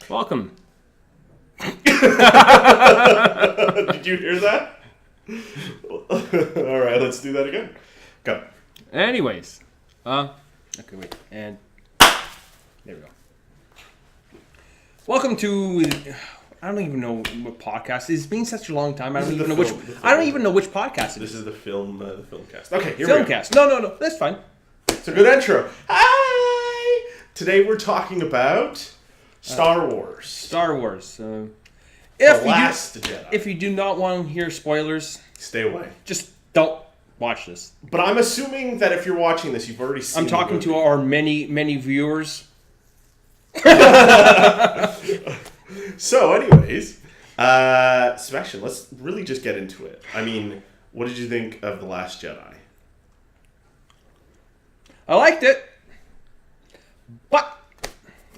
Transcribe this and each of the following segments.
Welcome. Did you hear that? All right, let's do that again. Go. Anyways. Okay, wait. And there we go. Welcome to... I don't even know what podcast. It's been such a long time. I don't even know which podcast it is. This is the FilmCast. Okay, here we go. FilmCast. No, that's fine. It's a good intro. Hi! Today we're talking about Star Wars. Star Wars. Last Jedi. If you do not want to hear spoilers, stay away. Just don't watch this. But I'm assuming that if you're watching this, you've already seen. I'm talking to our many viewers. So, anyways, Sebastian, let's really just get into it. I mean, what did you think of The Last Jedi? I liked it, but.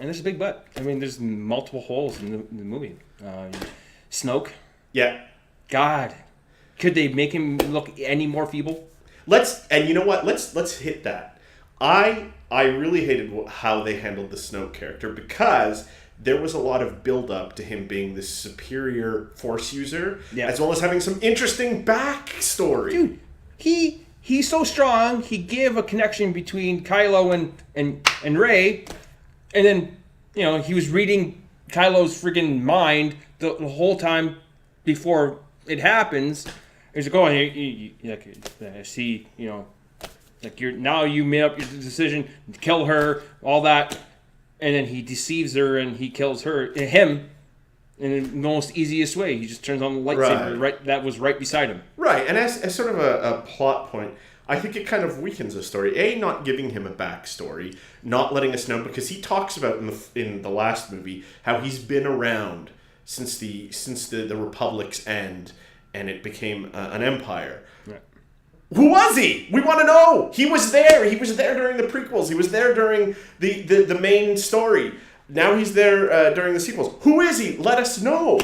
And there's a big but. I mean, there's multiple holes in the movie. Snoke. Yeah. God. Could they make him look any more feeble? And you know what? Let's hit that. I really hated how they handled the Snoke character because there was a lot of build-up to him being this superior Force user, as well as having some interesting backstory. Dude, he's so strong, he gave a connection between Kylo and Rey. And then, he was reading Kylo's freaking mind the whole time before it happens. He's like, oh, I see, you made up your decision to kill her, all that. And then he deceives her and he kills him in the most easiest way. He just turns on the lightsaber right that was right beside him. Right, and as sort of a plot point, I think it kind of weakens the story. Not giving him a backstory, not letting us know, because he talks about in the last movie how he's been around since the Republic's end, and it became an empire. Right. Who was he? We want to know. He was there. He was there during the prequels. He was there during the main story. Now he's there during the sequels. Who is he? Let us know.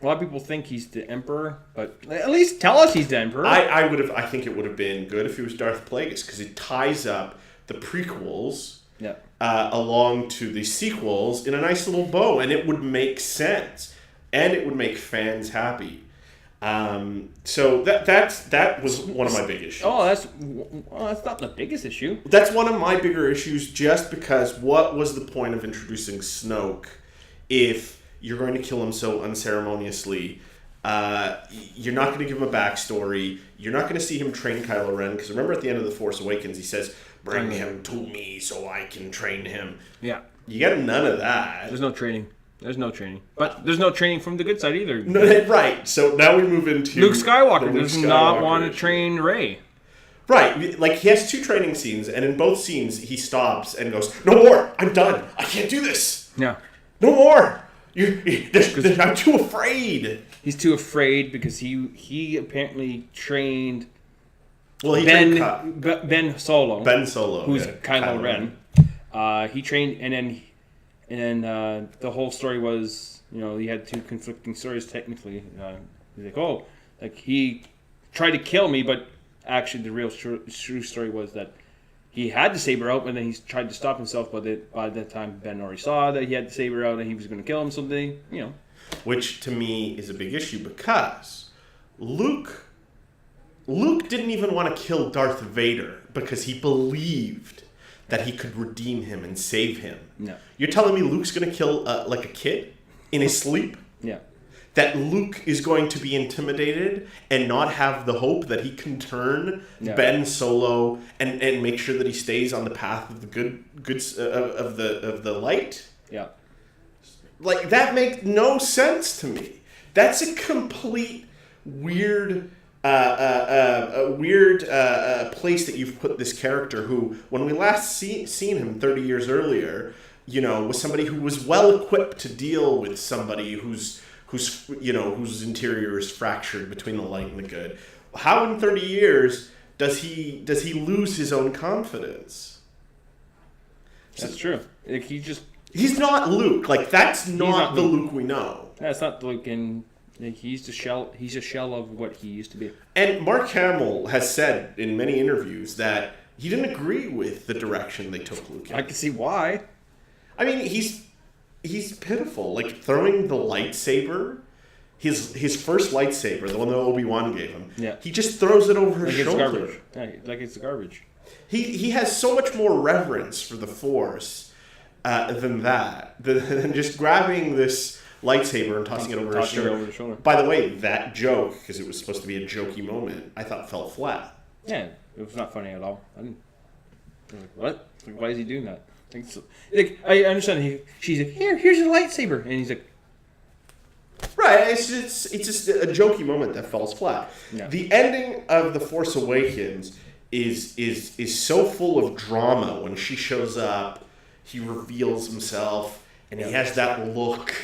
A lot of people think he's the Emperor, but at least tell us he's the Emperor. I think it would have been good if he was Darth Plagueis, because it ties up the prequels along to the sequels in a nice little bow, and it would make sense, and it would make fans happy. So that was one of my big issues. Oh, that's not the biggest issue. That's one of my bigger issues, just because what was the point of introducing Snoke if you're going to kill him so unceremoniously? You're not going to give him a backstory. You're not going to see him train Kylo Ren, because remember at the end of The Force Awakens, he says, "Bring him to me so I can train him." Yeah. You get none of that. There's no training. But there's no training from the good side either. No, right. So now we move into Luke Skywalker does not want to train Rey. Right. Like, he has 2 training scenes, and in both scenes, he stops and goes, "No more. I'm done. I can't do this. Yeah. No more. I'm too afraid." He's too afraid because he apparently trained Ben Solo. Ben Solo. Who's Kylo Ren. He trained, and then the whole story was, he had 2 conflicting stories technically. He's like, he tried to kill me, but actually the real true story was that he had the saber out, and then he tried to stop himself, but by that time Ben already saw that he had the saber out and he was going to kill him. So they, which to me is a big issue because Luke didn't even want to kill Darth Vader because he believed that he could redeem him and save him. No. You're telling me Luke's going to kill like a kid in his sleep? Yeah. That Luke is going to be intimidated and not have the hope that he can turn Ben Solo and make sure that he stays on the path of the goods of the light. Yeah, like that makes no sense to me. That's a complete weird place that you've put this character who, when we last seen him 30 years earlier, was somebody who was well equipped to deal with somebody whose interior is fractured between the light and the good. How in 30 years does he lose his own confidence? That's true. Like he's not Luke. Like that's not the Luke we know. That's not Luke, and he's a shell of what he used to be. And Mark Hamill has said in many interviews that he didn't agree with the direction they took Luke in. I can see why. I mean, he's pitiful. Like throwing the lightsaber, his first lightsaber, the one that Obi-Wan gave him. Yeah. He just throws it over his It's shoulder. garbage. Yeah, like it's garbage. He has so much more reverence for the Force than just grabbing this lightsaber and tossing it over his shoulder. By the way, that joke, because it was supposed to be a jokey moment, I thought fell flat. Yeah, it was not funny at all. I was like, what? Like, why is he doing that? Like, I understand. She's like, here's your lightsaber, and he's like, right. It's just a jokey moment that falls flat. Yeah. The ending of The Force Awakens is so full of drama. When she shows up, he reveals himself, and he has that look,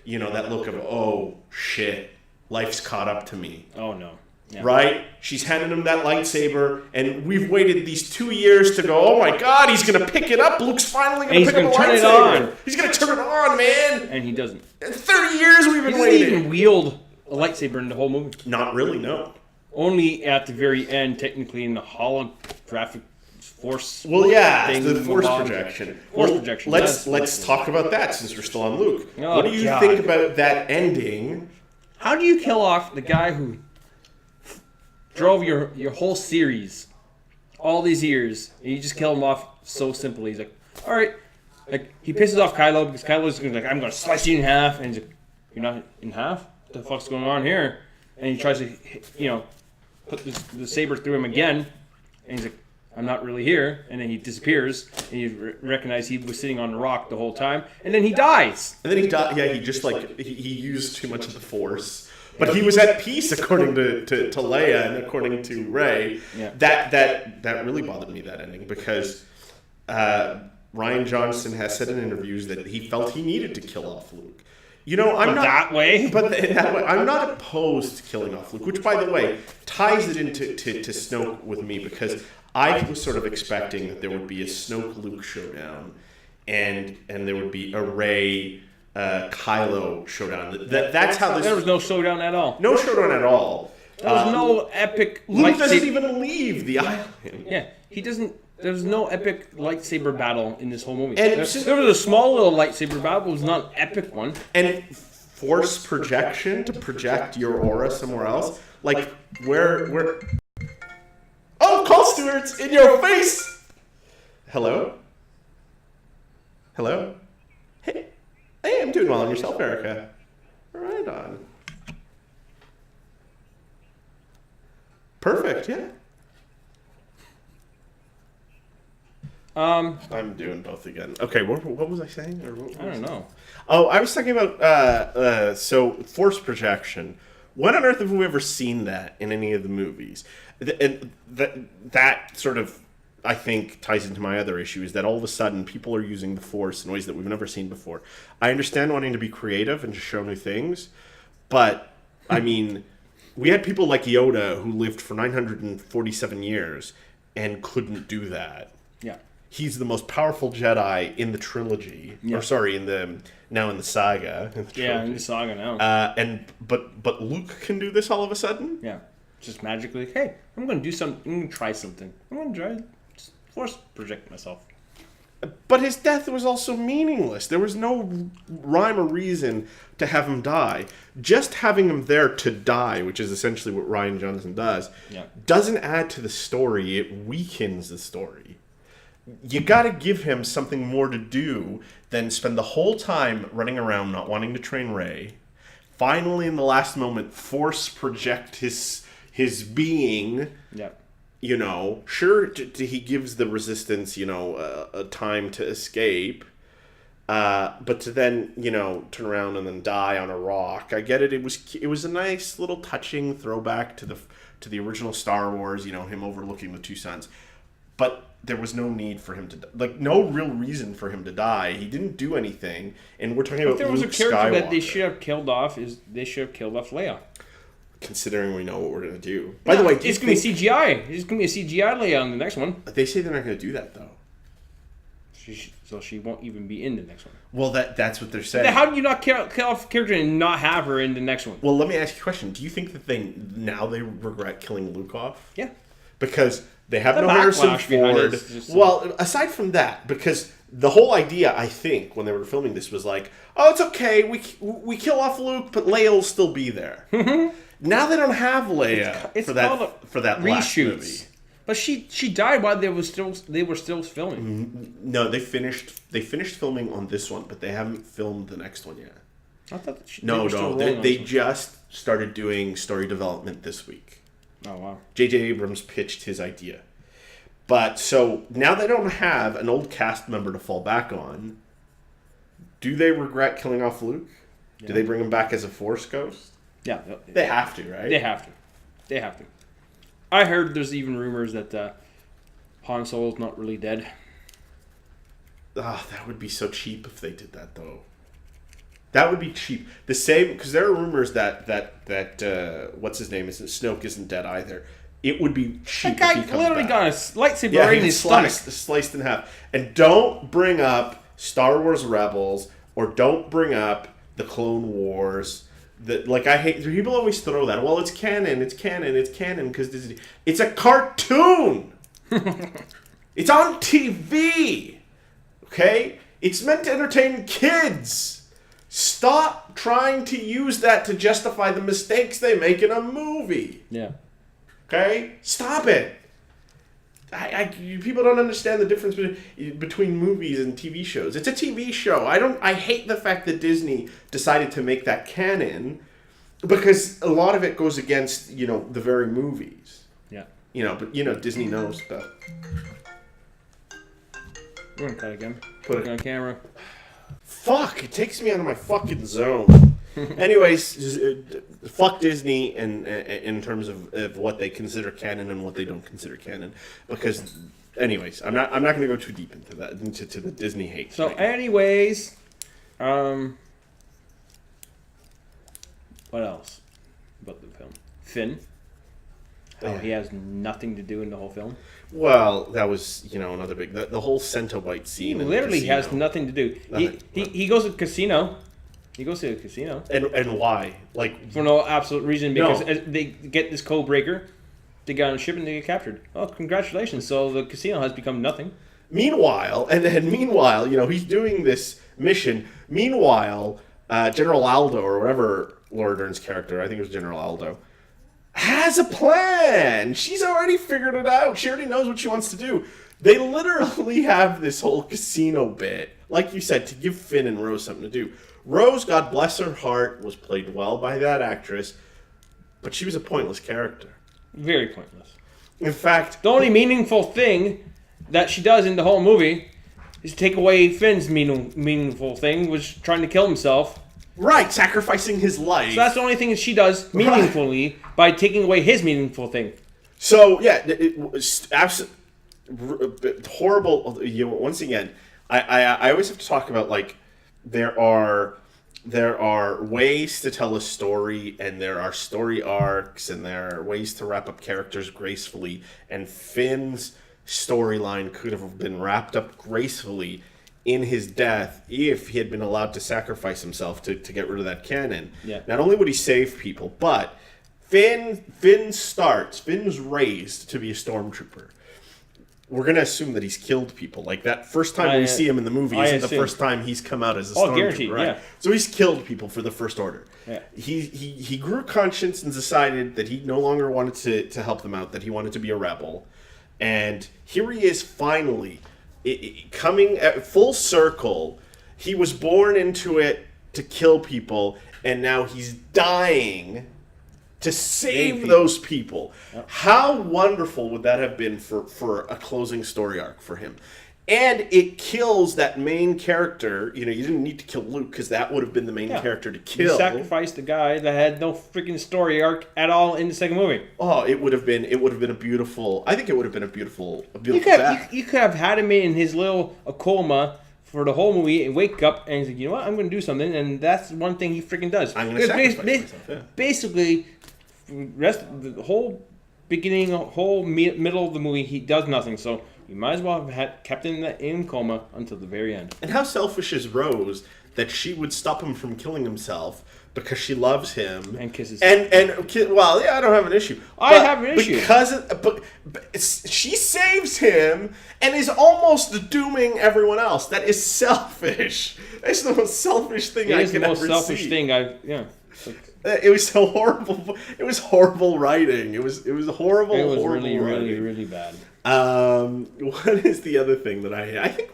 that look of, oh shit, life's caught up to me. oh no. Yeah. Right? She's handing him that lightsaber, and we've waited these 2 years to go, oh my god, he's going to pick it up. Luke's finally going to pick up the lightsaber. It on. He's going to turn it on, man. And he doesn't. 30 years we've been waiting. He doesn't even wield a lightsaber in the whole movie. Not really, no. Only at the very end, technically, in the holographic force. Well, yeah, thing, the force projection. Projection. Let's talk about that since we're still on Luke. Oh, what do you think about that ending? How do you kill off the guy who drove your whole series all these years, and you just kill him off so simply? He's like, all right. Like, he pisses off Kylo because Kylo's like, I'm going to slice you in half. And he's like, you're not in half? What the fuck's going on here? And he tries to, put the saber through him again. And he's like, I'm not really here. And then he disappears. And you recognize he was sitting on the rock the whole time. And then he dies. And then he died. Yeah, he just he used too much of the Force. But he was at peace, according to Leia and according to Rey. Yeah. That really bothered me, that ending, because Rian Johnson has said in interviews that he felt he needed to kill off Luke. I'm not that way. But that way, I'm not opposed to killing off Luke, which, by the way, ties it into to Snoke with me, because I was sort of expecting that there would be a Snoke-Luke showdown, and there would be a Rey Kylo showdown. That's how this. There was no showdown at all. No showdown at all. There was no epic. Luke doesn't even leave the island. Yeah, he doesn't. There was no epic lightsaber battle in this whole movie. And there was a small little lightsaber battle, but it was not an epic one. And force projection to project your aura somewhere else, like where? Oh, call stewards in your face. Hello. Hey, I'm doing well on yourself, Erica. Right on. Perfect. Yeah. I'm doing both again. Okay, what was I saying? I don't know. Oh, I was talking about so force projection. When on earth have we ever seen that in any of the movies? That sort of, I think, ties into my other issue, is that all of a sudden people are using the Force in ways that we've never seen before. I understand wanting to be creative and to show new things, but I mean, we had people like Yoda who lived for 947 years and couldn't do that. Yeah. He's the most powerful Jedi in the trilogy, yeah. Or sorry, in the saga. In the saga now. But Luke can do this all of a sudden. Yeah, just magically. Hey, I'm going to do something. I'm going to try something. I'm going to try force project myself. But his death was also meaningless. There was no rhyme or reason to have him die. Just having him there to die, which is essentially what Rian Johnson does, doesn't add to the story. It weakens the story. You got to give him something more to do than spend the whole time running around not wanting to train Rey. Finally, in the last moment, force project his being. Yeah. You know, sure, he gives the resistance, a time to escape, but to then, turn around and then die on a rock. I get it. It was a nice little touching throwback to the original Star Wars. Him overlooking the two suns, but there was no need for him to no real reason for him to die. He didn't do anything, and we're talking about there was Luke a character Skywalker. that they should have killed off. They should have killed off Leia. Considering we know what we're going to do. By the way, it's going to be CGI. It's going to be a CGI Leia on the next one. They say they're not going to do that, though. So she won't even be in the next one. Well, that's what they're saying. How do you not kill off a character and not have her in the next one? Well, let me ask you a question. Do you think that they regret killing Luke off? Yeah. Because they have no Harrison Ford. Well, aside from that, because the whole idea, I think, when they were filming this was like, oh, it's okay, we kill off Luke, but Leia will still be there. Now they don't have Leia for that last movie. But she died while they were still filming. No, they finished filming on this one, but they haven't filmed the next one yet. I thought they just started doing story development this week. Oh wow. J.J. Abrams pitched his idea. But so now they don't have an old cast member to fall back on. Do they regret killing off Luke? Yeah. Do they bring him back as a Force ghost? Yeah. They have to, right? They have to. I heard there's even rumors that Han Solo's not really dead. Oh, that would be so cheap if they did that, though. That would be cheap. The same, because there are rumors that what's his name Snoke isn't dead either. It would be cheap. That guy if he comes literally back. got a lightsaber right in his stomach. Sliced in half. And don't bring up Star Wars Rebels or don't bring up the Clone Wars. I hate people always throw that. Well, it's canon because it's a cartoon. It's on TV. Okay, it's meant to entertain kids. Stop trying to use that to justify the mistakes they make in a movie. Yeah. Okay? Stop it. People don't understand the difference between movies and TV shows. It's a TV show. I hate the fact that Disney decided to make that canon because a lot of it goes against, the very movies. Yeah. But Disney knows stuff. We're gonna cut again. Put it on camera. Fuck! It takes me out of my fucking zone. Anyways, fuck Disney in terms of what they consider canon and what they don't consider canon. Because, anyways, I'm not going to go too deep into that, into the Disney hate. So, anyways, what else about the film? Finn. He has nothing to do in the whole film. Well, that was, another big... The whole Centobite scene. He literally has nothing to do. He goes to the casino. He goes to the casino. And why? For no absolute reason. Because they get this code breaker. They get on a ship and they get captured. Oh, congratulations. So the casino has become nothing. Meanwhile, he's doing this mission. Meanwhile, General Aldo, or whatever Laura Dern's character, I think it was General Aldo, has a plan. She's already figured it out. She already knows what she wants to do. They literally have this whole casino bit, like you said, to give Finn and Rose something to do. Rose, God bless her heart, was played well by that actress, but she was a pointless character. Very pointless. In fact, the only meaningful thing that she does in the whole movie is take away Finn's meaningful thing, which is trying to kill himself. Right, sacrificing his life. So that's the only thing that she does meaningfully by taking away his meaningful thing. So, yeah, it was horrible. Once again, I always have to talk about, there are ways to tell a story, and there are story arcs, and there are ways to wrap up characters gracefully, and Finn's storyline could have been wrapped up gracefully in his death if he had been allowed to sacrifice himself to get rid of that cannon. Yeah. Not only would he save people, but Finn's raised to be a stormtrooper. we're going to assume that he's killed people. Like, that first time we see him in the movie isn't the first time he's come out as a stormtrooper, right? Yeah. So he's killed people for the First Order. Yeah. He grew conscience and decided that he no longer wanted to help them out, that he wanted to be a rebel. And here he is finally coming at full circle. He was born into it to kill people, and now he's dying to save those people. Yep. How wonderful would that have been for a closing story arc for him? And it kills that main character. You didn't need to kill Luke because that would have been the main character to kill. You sacrificed the guy that had no freaking story arc at all in the second movie. Oh, it would have been a beautiful. I think it would have been a beautiful. You could have had him in his little coma for the whole movie and wake up and he's like, you know what, I'm going to do something, and that's one thing he freaking does. I'm going to sacrifice myself. Yeah. Basically, the whole beginning, whole middle of the movie, he does nothing. So you might as well have kept him in coma until the very end. And how selfish is Rose that she would stop him from killing himself because she loves him and kisses him. Well, yeah, I don't have an issue. I have an issue but she saves him and is almost dooming everyone else. That is selfish. That's the most selfish thing I could ever see. It is the most selfish thing It was so horrible. It was horrible writing. It was horrible. It was horrible really, writing. really, really bad. What is the other thing that I think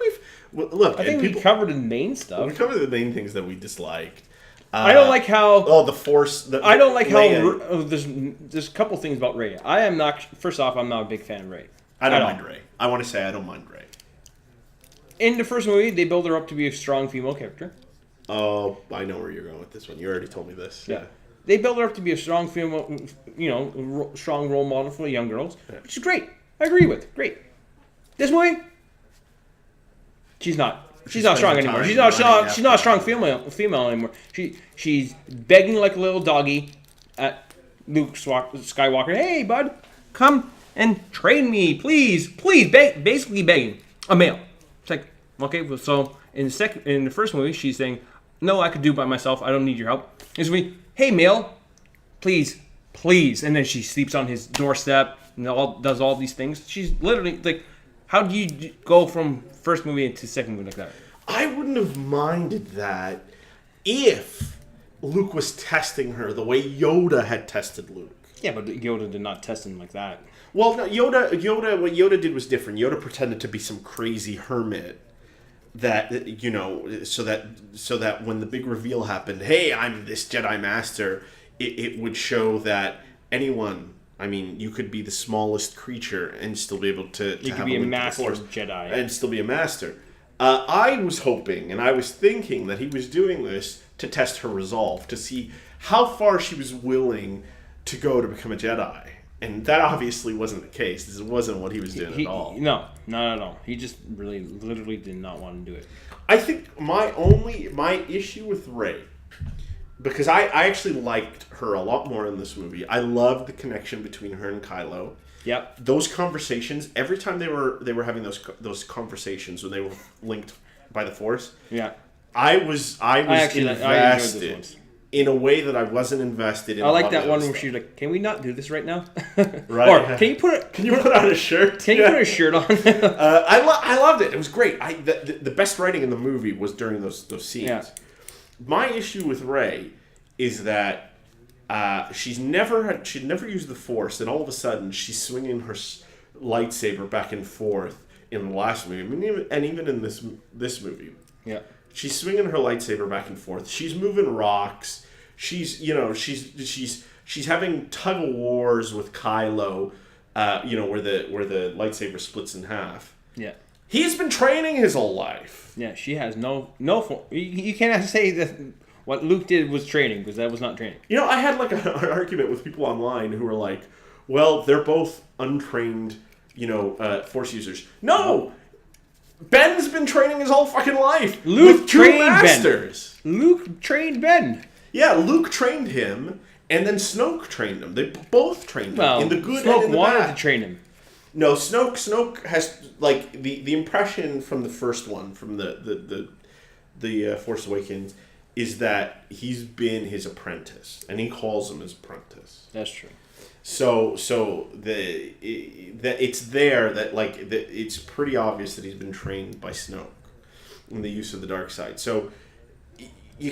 we covered the main stuff. We covered the main things that we disliked. I don't like how. The Force. I don't like how. There's a couple things about Rey. I am not. First off, I'm not a big fan of Rey. I don't mind Rey. I want to say I don't mind Rey. In the first movie, they build her up to be a strong female character. Oh, I know where you're going with this one. You already told me this. Yeah. They build her up to be a strong female, strong role model for young girls, which is great. I agree with. Great. This movie, she's not. She's not strong anymore. She's not a strong female anymore. She's begging like a little doggy at Luke Skywalker. Hey, bud, come and train me, please. Basically begging a male. It's like, okay, so in the first movie, she's saying, no, I could do it by myself. I don't need your help. It's me, hey, male, please. And then she sleeps on his doorstep and does all these things. She's literally like, how do you go from first movie into second movie like that? I wouldn't have minded that if Luke was testing her the way Yoda had tested Luke. Yeah, but Yoda did not test him like that. Well, no, what Yoda did was different. Yoda pretended to be some crazy hermit that, so that when the big reveal happened, hey, I'm this Jedi Master, it would show that anyone, you could be the smallest creature and still be able to you could be a master Jedi. And still be a master. I was hoping and I was thinking that he was doing this to test her resolve, to see how far she was willing to go to become a Jedi. And that obviously wasn't the case. This wasn't what he was doing at all. No, not at all. He just literally did not want to do it. I think my issue with Rey, because I actually liked her a lot more in this movie. I loved the connection between her and Kylo. Yep. Those conversations, every time they were having those conversations when they were linked by the Force. Yeah. I was invested in a way that I wasn't invested in. I like that one where she's like, "Can we not do this right now?" Right. Or can you put on a shirt? Can you put a shirt on? I loved it. It was great. The best writing in the movie was during those scenes. Yeah. My issue with Rey is that she'd never used the Force, and all of a sudden she's swinging her lightsaber back and forth in the last movie, and even in this movie. Yeah. She's swinging her lightsaber back and forth. She's moving rocks. She's having tug of wars with Kylo, where the lightsaber splits in half. Yeah. He's been training his whole life. Yeah, she has no. You cannot say that what Luke did was training, because that was not training. I had like an argument with people online who were like, "Well, they're both untrained, Force users." No. Ben's been training his whole fucking life. Luke trained masters. Ben. Luke trained Ben. Yeah, Luke trained him, and then Snoke trained him. They both trained him in the good Snoke and in the wanted bad. to train him. No, Snoke has like the impression from the first one, from the Force Awakens, is that he's been his apprentice, and he calls him his apprentice. That's true. So it's there that it's pretty obvious that he's been trained by Snoke in the use of the dark side. So you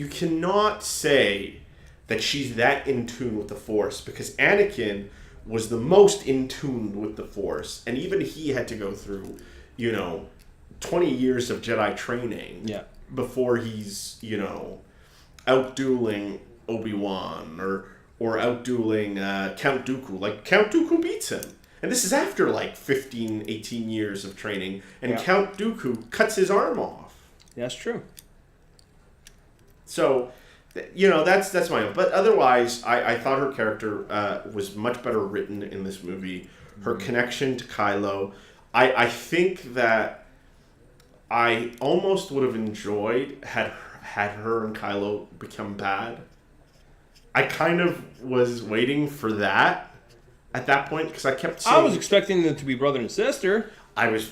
cannot say that she's that in tune with the Force, because Anakin was the most in tune with the Force, and even he had to go through 20 years of Jedi training before he's out-dueling Obi-Wan or out-dueling Count Dooku. Like, Count Dooku beats him. And this is after, 15, 18 years of training. And Count Dooku cuts his arm off. That's true. So, that's my own. But otherwise, I thought her character was much better written in this movie. Her connection to Kylo. I think that I almost would have enjoyed had her and Kylo become bad. I kind of was waiting for that at that point, because I kept saying... I was expecting them to be brother and sister. I was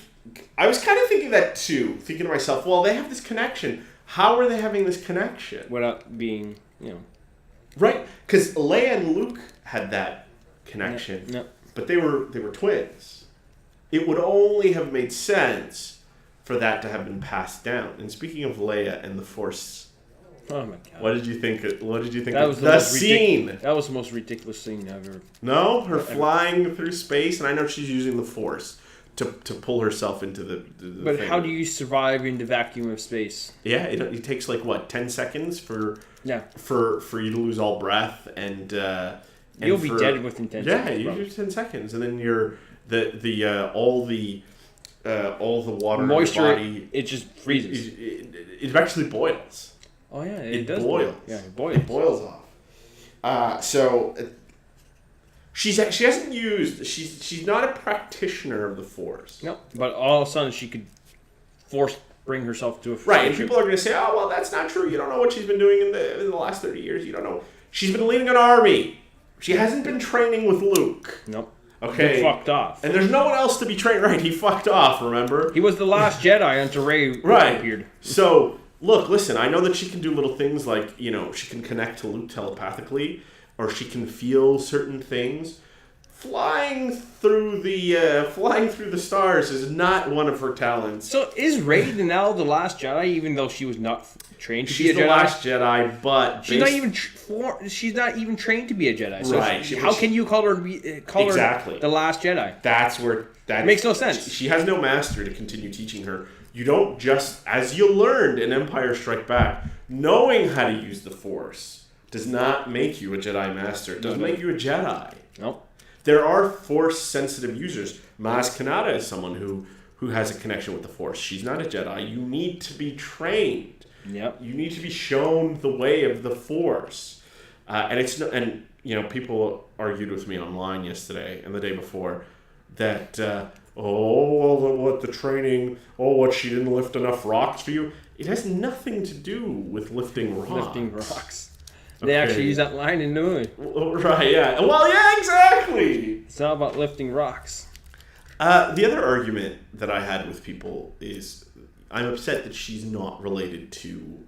kind of thinking that too, thinking to myself, well, they have this connection. How are they having this connection? Without being, Right, because Leia and Luke had that connection, but they were twins. It would only have made sense for that to have been passed down. And speaking of Leia and the Force... Oh my god! What did you think? That was of the scene? That was the most ridiculous scene ever. No, her flying through space, and I know she's using the Force to pull herself into the But thing. how do you survive in the vacuum of space? Yeah, it takes 10 seconds for you to lose all breath, and you'll be dead within 10 seconds. Yeah, you do 10 seconds, and then you're all the water moisture in your body, it just freezes. It actually boils. Oh yeah, it does boils. Yeah, it boils. It boils off. So she hasn't used. She's not a practitioner of the Force. No, but all of a sudden she could bring herself to a right. And people are going to say, "Oh, well, that's not true. You don't know what she's been doing in the last 30 years. You don't know. She's been leading an army. She hasn't been training with Luke." Nope. Okay. He fucked off. And there's no one else to be trained. Right. He fucked off. Remember. He was the last Jedi until Rey appeared. So. Look, listen, I know that she can do little things like, she can connect to Luke telepathically, or she can feel certain things. Flying through the stars is not one of her talents. So is Rey now the last Jedi, even though she was not trained to be a Jedi? She's the last Jedi, but she's not even trained to be a Jedi. So right. How can you call her the last Jedi? That makes no sense. She has no master to continue teaching her. You don't just, as you learned in Empire Strike Back, knowing how to use the Force does not make you a Jedi Master. It doesn't make you a Jedi. Nope. There are Force-sensitive users. Maz Kanata is someone who has a connection with the Force. She's not a Jedi. You need to be trained. Yep. You need to be shown the way of the Force. People argued with me online yesterday and the day before that... what the training, what she didn't lift enough rocks for you. It has nothing to do with lifting rocks. They actually use that line in the movie. Right, yeah. Well, yeah, exactly. It's not about lifting rocks. The other argument that I had with people is I'm upset that she's not related to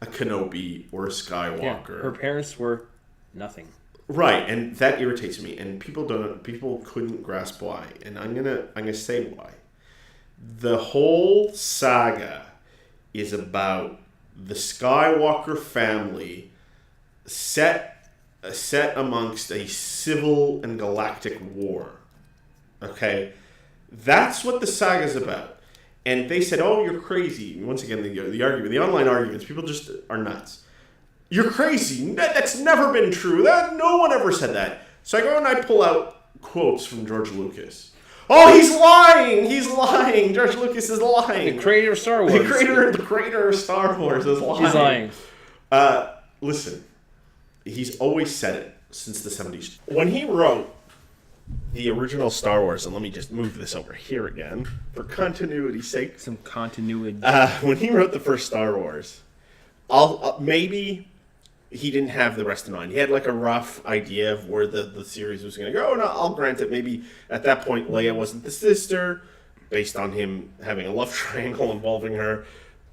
a Kenobi or a Skywalker. Yeah, her parents were nothing. Right, and that irritates me, and people couldn't grasp why, and I'm gonna say why. The whole saga is about the Skywalker family set amongst a civil and galactic war. Okay, that's what the saga's about. And they said, "Oh, you're crazy." Once again, the argument, the online arguments, people just are nuts. You're crazy. That's never been true. No one ever said that. So I go and I pull out quotes from George Lucas. Oh, he's lying. He's lying. George Lucas is lying. The creator of Star Wars. The creator of Star Wars is lying. He's lying. Listen, he's always said it since the 70s. When he wrote the original Star Wars, and let me just move this over here again for continuity's sake. Some continuity. When he wrote the first Star Wars, maybe he didn't have the rest in mind. He had a rough idea of where the series was going to go. And I'll grant it. Maybe at that point Leia wasn't the sister, based on him having a love triangle involving her.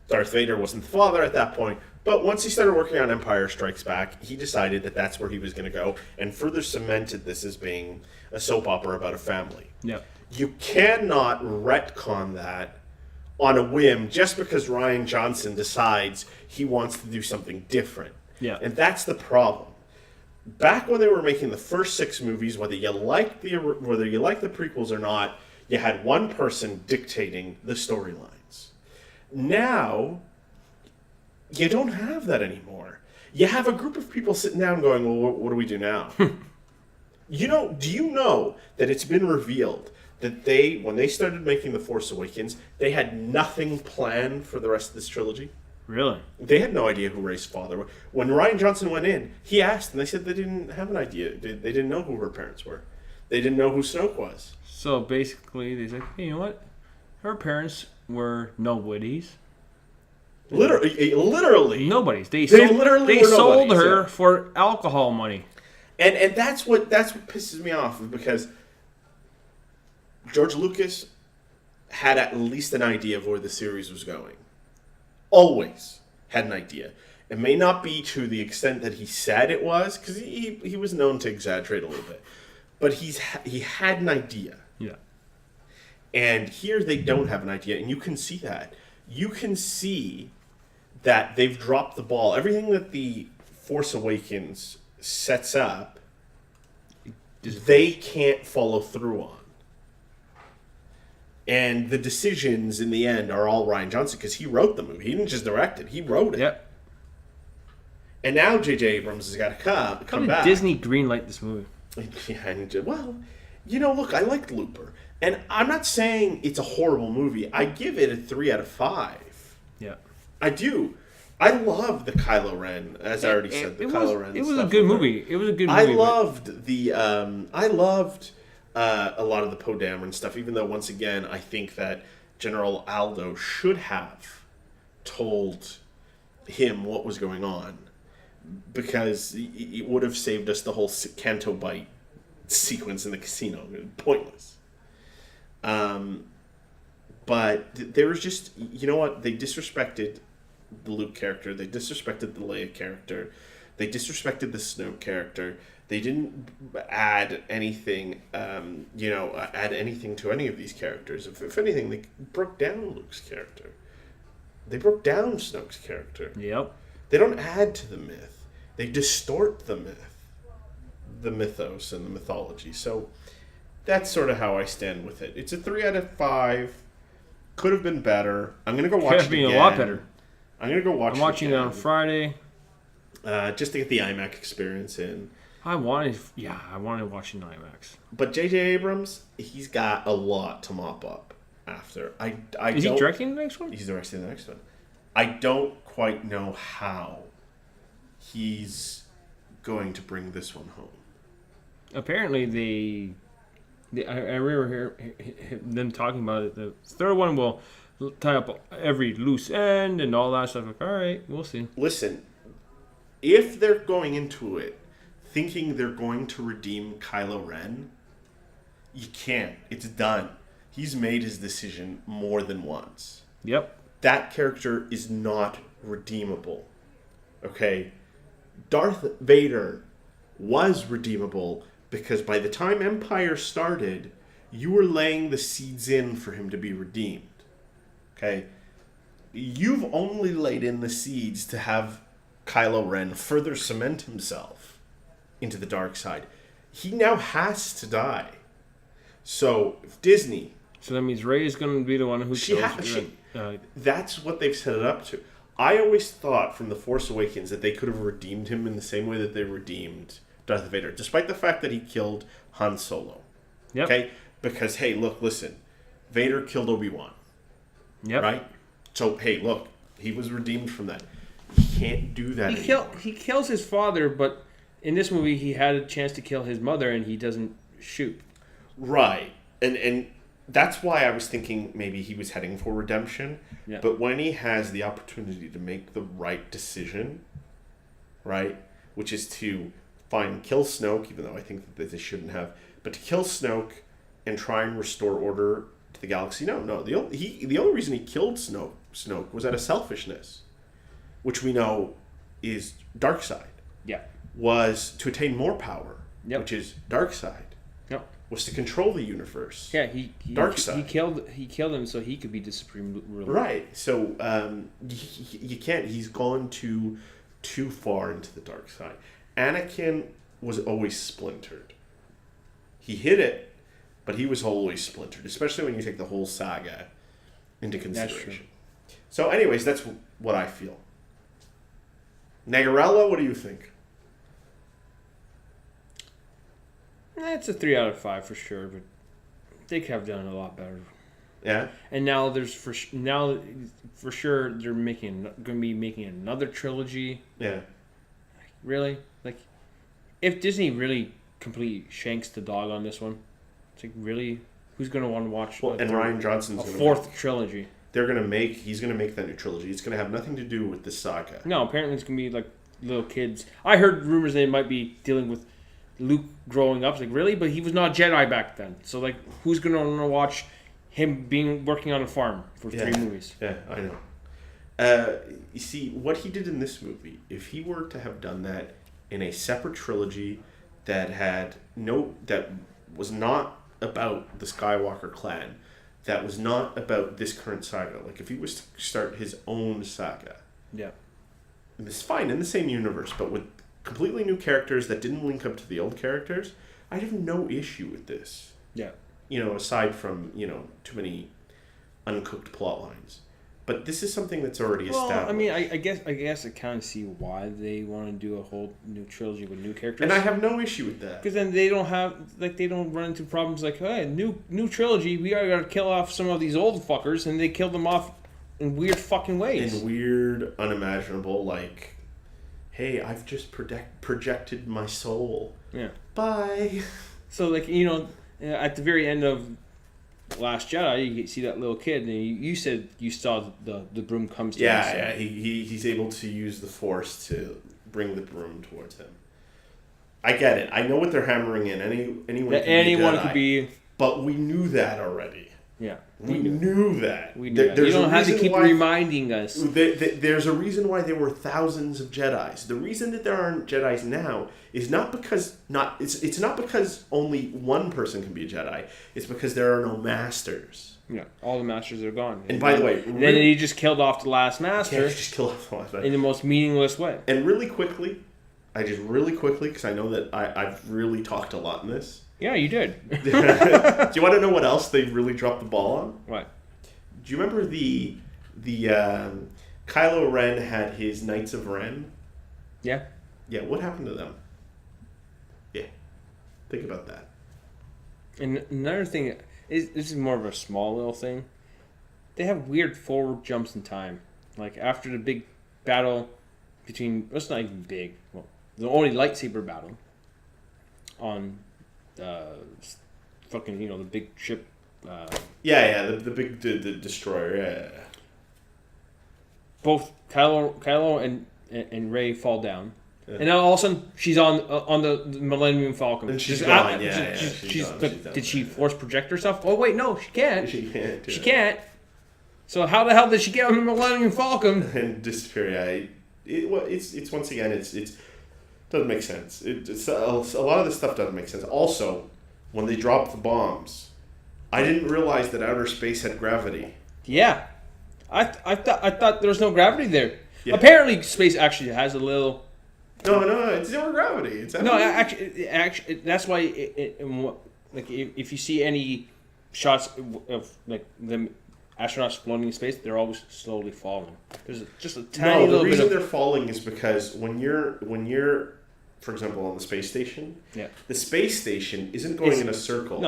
Darth Vader wasn't the father at that point, but once he started working on Empire Strikes Back, he decided that that's where he was going to go, and further cemented this as being a soap opera about a family. Yeah. You cannot retcon that on a whim just because Rian Johnson decides he wants to do something different. Yeah. And that's the problem. Back when they were making the first 6 movies, whether you like the prequels or not, you had one person dictating the storylines. Now, you don't have that anymore. You have a group of people sitting down going, well, what do we do now? Do you know that it's been revealed that when they started making The Force Awakens, they had nothing planned for the rest of this trilogy? Really? They had no idea who Rey's father was. When Rian Johnson went in, he asked, and they said they didn't have an idea. They didn't know who her parents were. They didn't know who Snoke was. So basically, they said, hey, you know what? Her parents were nobodies. Literally. Nobodies. They literally were sold nobodies, her yeah. for alcohol money. And that's what pisses me off, because George Lucas had at least an idea of where the series was going. Always had an idea. It may not be to the extent that he said it was, because he was known to exaggerate a little bit. But he had an idea. Yeah. And here they don't have an idea, and you can see that. You can see that they've dropped the ball. Everything that The Force Awakens sets up, they can't follow through on. And the decisions in the end are all Rian Johnson, because he wrote the movie. He didn't just direct it. He wrote it. Yep. And now J.J. Abrams has got to come back. Disney greenlight this movie? Yeah, well, look, I liked Looper. And I'm not saying it's a horrible movie. I give it a 3 out of 5. Yeah. I do. I love the Kylo Ren, as I already said. Kylo Ren. It was a good movie. It was a good movie. I loved a lot of the Poe Dameron stuff, even though, once again, I think that General Aldo should have told him what was going on, because it would have saved us the whole Canto Bite sequence in the casino. Pointless. But there was just, you know what? They disrespected the Luke character. They disrespected the Leia character. They disrespected the Snoke character. They didn't add anything, add anything to any of these characters. If anything, they broke down Luke's character. They broke down Snoke's character. Yep. They don't add to the myth. They distort the myth, the mythos, and the mythology. So that's sort of how I stand with it. It's a 3 out of 5. Could have been better. I'm gonna go watch it again. Could have been a lot better. I'm gonna go watch it. I'm watching it on Friday. Just to get the IMAX experience in. I wanted to watch it in IMAX. But J.J. Abrams, he's got a lot to mop up after. Is he directing the next one? He's directing the next one. I don't quite know how he's going to bring this one home. Apparently, I remember them talking about it. The third one will tie up every loose end and all that stuff. Like, all right, we'll see. Listen, if they're going into it thinking they're going to redeem Kylo Ren, you can't. It's done. He's made his decision more than once. Yep. That character is not redeemable. Okay? Darth Vader was redeemable because by the time Empire started, you were laying the seeds in for him to be redeemed. Okay? You've only laid in the seeds to have Kylo Ren further cement himself into the dark side. He now has to die. So, if Disney... So that means Rey is going to be the one who kills that's what they've set it up to. I always thought from The Force Awakens that they could have redeemed him in the same way that they redeemed Darth Vader, despite the fact that he killed Han Solo. Yep. Okay? Because, hey, look, listen. Vader killed Obi-Wan. Yep. Right? So, hey, look. He was redeemed from that. He can't do that anymore. He kills his father, but in this movie he had a chance to kill his mother and he doesn't shoot. Right. And that's why I was thinking maybe he was heading for redemption. Yeah. But when he has the opportunity to make the right decision, right, which is to kill Snoke, even though I think that they shouldn't have, but to kill Snoke and try and restore order to the galaxy. No. The only reason he killed Snoke Snoke was out of selfishness, which we know is dark side. Yeah. Was to attain more power, which is dark side. Yep. Was to control the universe. Yeah, he dark side. He killed him so he could be the supreme ruler. Right. So you can't. He's gone too far into the dark side. Anakin was always splintered. He hid it, but he was always splintered, especially when you take the whole saga into consideration. That's true. So, anyways, that's what I feel. Nagarella, what do you think? It's a 3 out of 5 for sure, but they could have done a lot better. Yeah. And now for sure they're going to be making another trilogy. Yeah. Really? Like, if Disney really completely shanks the dog on this one, it's like, really, who's going to want to watch? Well, and Rian Johnson's a fourth trilogy. He's going to make that new trilogy. It's going to have nothing to do with the saga. No, apparently it's going to be like little kids. I heard rumors they might be dealing with Luke growing up. It's like, really? But he was not a Jedi back then. So, like, who's going to want to watch him working on a farm for 3 movies? Yeah, I know. You see, what he did in this movie, if he were to have done that in a separate trilogy that was not about the Skywalker clan, that was not about this current saga, like if he was to start his own saga, it's fine in the same universe, but with completely new characters that didn't link up to the old characters, I'd have no issue with this. Yeah. Aside from, too many uncooked plot lines. But this is something that's already established. Well, I mean, I guess I kind of see why they want to do a whole new trilogy with new characters. And I have no issue with that. Because then they don't run into problems like, hey, new trilogy, we gotta kill off some of these old fuckers, and they kill them off in weird fucking ways. In weird, unimaginable, like, hey, I've just projected my soul. Yeah. Bye. So, like, at the very end of Last Jedi, you see that little kid, and you said you saw the broom comes to him. Yeah, he's able to use the Force to bring the broom towards him. I get it. I know what they're hammering in. Anyone could be. But we knew that already. Yeah, we knew that. We knew that. You don't have to keep reminding us. There's a reason why there were thousands of Jedis. The reason that there aren't Jedis now is not because it's not because only one person can be a Jedi. It's because there are no masters. Yeah, all the masters are gone. And by the way, then he just killed off the last master. Yeah, just killed off the last master in the most meaningless way. And really quickly, because I know that I've really talked a lot in this. Yeah, you did. Do you want to know what else they really dropped the ball on? What? Do you remember the Kylo Ren had his Knights of Ren? Yeah. Yeah, what happened to them? Yeah. Think about that. And another thing, this is more of a small little thing. They have weird forward jumps in time. Like after the big battle between, it's not even big, well, the only lightsaber battle on fucking, the big ship. The big the destroyer. Yeah. Both Kylo and Rey fall down, and now all of a sudden she's on the Millennium Falcon. And she's gone. She's gone. Did she force project herself? Oh wait, no, she can't. She can't. She can't. So how the hell did she get on the Millennium Falcon and disappear? It's once again it doesn't make sense. It's a lot of this stuff doesn't make sense. Also, when they dropped the bombs, I didn't realize that outer space had gravity. Yeah, I thought there was no gravity there. Yeah. Apparently, space actually has a little. No, it's zero gravity. It's no, actually, that's why. If you see any shots of like the astronauts floating in space, they're always slowly falling. There's just a tiny little bit. The reason they're falling is because when you're, for example, on the space station, the space station isn't going in a circle.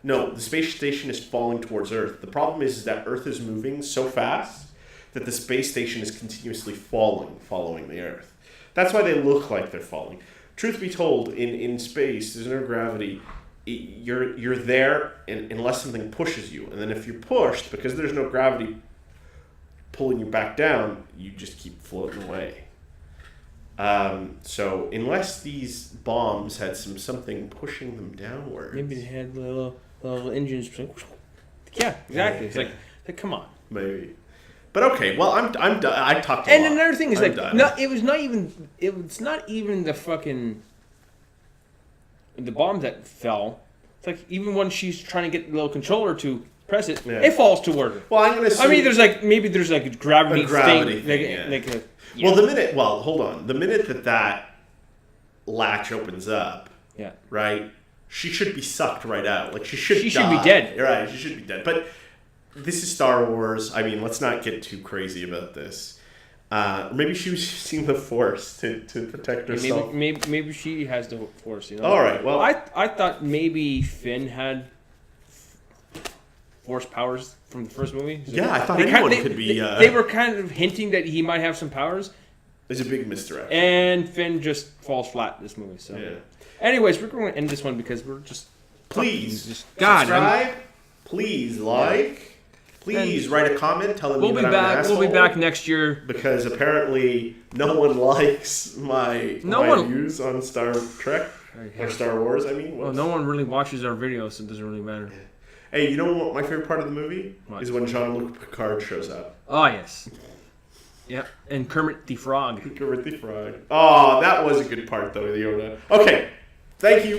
No, the space station is falling towards Earth. The problem is that Earth is moving so fast that the space station is continuously following the Earth. That's why they look like they're falling. Truth be told, in space, there's no gravity. You're there unless something pushes you. And then if you're pushed, because there's no gravity pulling you back down, you just keep floating away. So unless these bombs had something pushing them downwards. Maybe they had little engines. Yeah, exactly. It's like come on. Maybe. But okay, well, I'm done. I talked a And lot. another thing is I'm like, done. no, it's not even the fucking the bomb that fell. It's like even when she's trying to get the little controller to press it, Yeah. it falls to her. Well, I'm gonna. I mean, there's like a gravity, A gravity thing. thing, Like, yeah. yeah. Well, hold on. The minute that latch opens up, Yeah. right, she should be sucked right out. Like she should be die. dead. Right, she should be dead. But this is Star Wars. I mean, let's not get too crazy about this. Maybe she was using the Force to protect herself. Maybe she has the Force. You know. All right. Well, I thought maybe Finn had Force powers from the first movie. So yeah, I thought anyone could be. They were kind of hinting that he might have some powers. It's a big misdirection. And Finn just falls flat this movie. So, Yeah. anyways, we're going to end this one because we're just Please subscribe. Please like. Please write a comment telling We'll me be that I'm an back. asshole. We'll be back next year Because apparently no one likes my views on Star Trek or Star Wars. I mean, Well, no one really watches our videos, so it doesn't really matter. Hey, you know what my favorite part of the movie What? is when Jean-Luc Picard shows up. Oh yes. Yeah, and Kermit the Frog. Kermit the Frog. Oh, that was a good part though, Yoda. Okay, thank you.